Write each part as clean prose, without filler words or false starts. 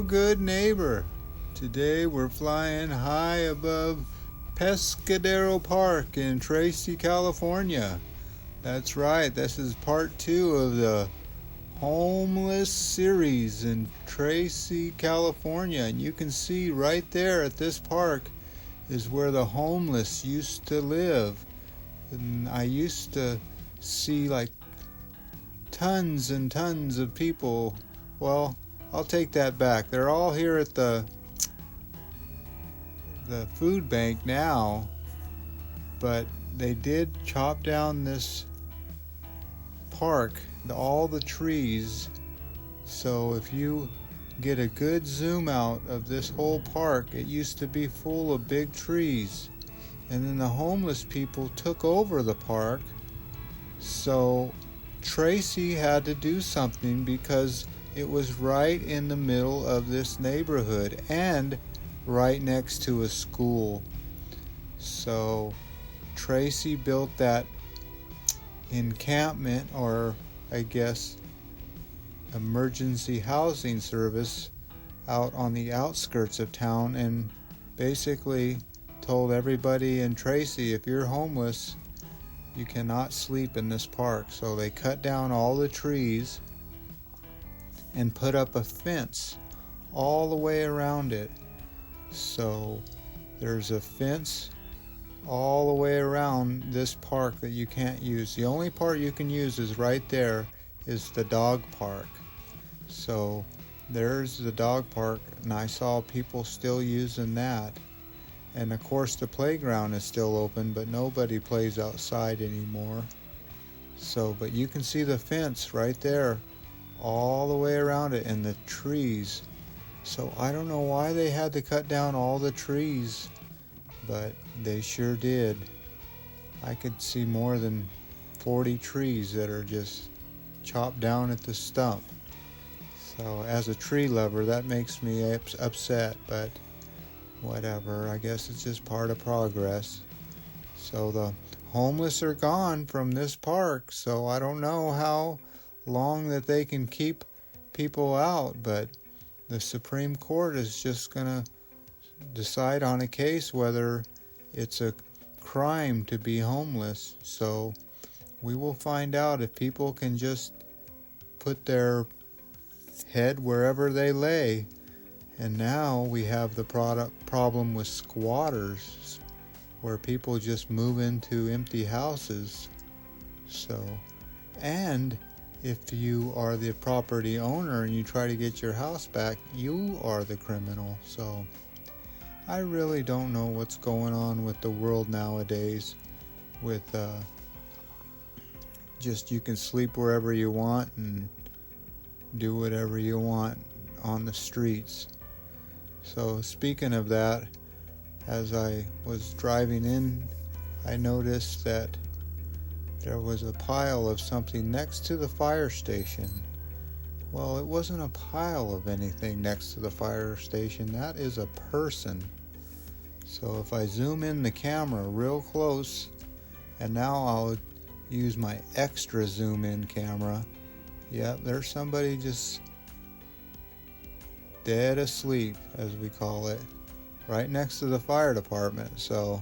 good neighbor. Today we're flying high above Pescadero Park in Tracy, California. That's right, this is part 2 of the homeless series in Tracy, California. And you can see right there at this park is where the homeless used to live. And I used to see like tons and tons of people. Well, I'll take that back. They're all here at the food bank now, but they did chop down this park, all the trees. So if you get a good zoom out of this whole park, it used to be full of big trees. And then the homeless people took over the park. So Tracy had to do something because it was right in the middle of this neighborhood and right next to a school. So Tracy built that encampment, or I guess emergency housing service, out on the outskirts of town, and basically told everybody in Tracy, if you're homeless, you cannot sleep in this park. So they cut down all the trees and put up a fence all the way around it. So there's a fence all the way around this park that you can't use. The only part you can use is right there, is the dog park. So there's the dog park, and I saw people still using that. And of course the playground is still open, but nobody plays outside anymore. So, but you can see the fence right there all the way around it, and the trees. So I don't know why they had to cut down all the trees, but they sure did. I could see more than 40 trees that are just chopped down at the stump. So as a tree lover, that makes me upset, but whatever. I guess it's just part of progress. So the homeless are gone from this park, so I don't know how long that they can keep people out, but the Supreme Court is just going to decide on a case whether it's a crime to be homeless. So we will find out if people can just put their head wherever they lay. And now we have the problem with squatters, where people just move into empty houses. So, and if you are the property owner and you try to get your house back, you are the criminal. So I really don't know what's going on with the world nowadays with just you can sleep wherever you want and do whatever you want on the streets. So speaking of that, as I was driving in, I noticed that there was a pile of something next to the fire station. Well, it wasn't a pile of anything next to the fire station. That is a person. So if I zoom in the camera real close, and now I'll use my extra zoom in camera, yep, there's somebody just dead asleep, as we call it, right next to the fire department. So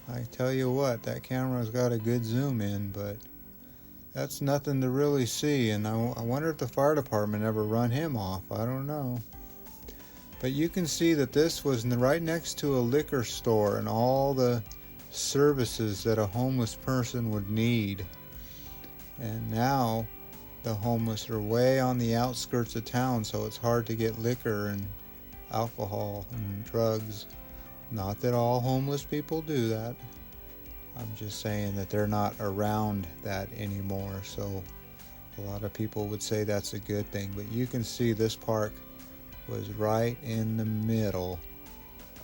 I tell you what, that camera's got a good zoom in, but that's nothing to really see. And I wonder if the fire department ever run him off. I don't know. But you can see that this was right next to a liquor store and all the services that a homeless person would need. And now the homeless are way on the outskirts of town, so it's hard to get liquor and alcohol and drugs. Not that all homeless people do that. I'm just saying that they're not around that anymore. So a lot of people would say that's a good thing. But you can see this park was right in the middle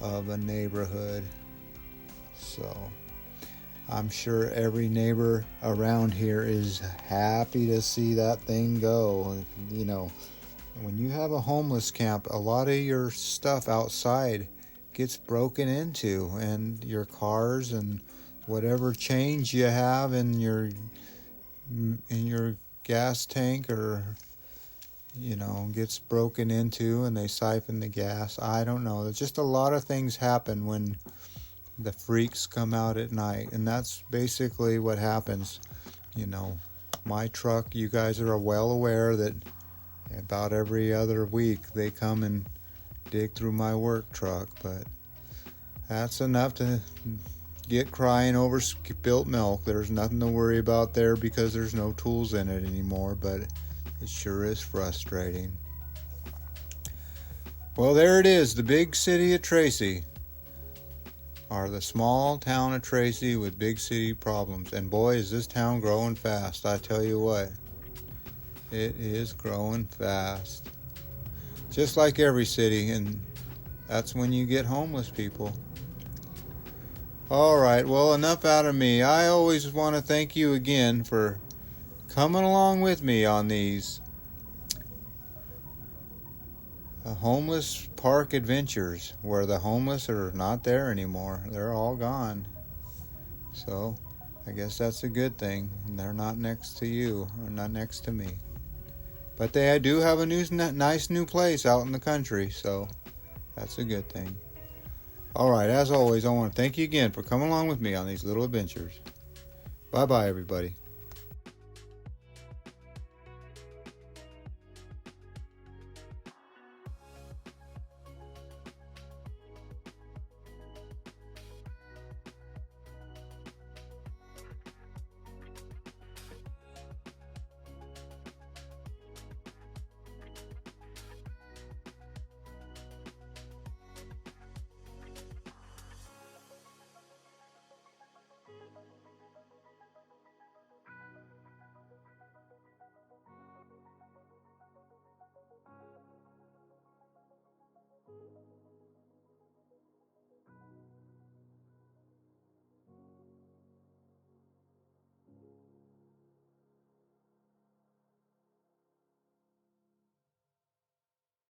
of a neighborhood. So I'm sure every neighbor around here is happy to see that thing go. You know, when you have a homeless camp, a lot of your stuff outside gets broken into, and your cars and whatever change you have in your gas tank or gets broken into and they siphon the gas. I don't know. There's just a lot of things happen when the freaks come out at night, and that's basically what happens. My truck, you guys are well aware that about every other week they come and dig through my work truck, but that's enough to get crying over spilt milk. There's nothing to worry about there because there's no tools in it anymore, but it sure is frustrating. Well, there it is, the big city of Tracy, or the small town of Tracy with big city problems. And boy, is this town growing fast. I tell you what, it is growing fast. Just like every city, and that's when you get homeless people. Alright, well, enough out of me. I always want to thank you again for coming along with me on these homeless park adventures, where the homeless are not there anymore. They're all gone. So I guess that's a good thing. They're not next to you, or not next to me. But they do have a nice new place out in the country, so that's a good thing. Alright, as always, I want to thank you again for coming along with me on these little adventures. Bye-bye, everybody.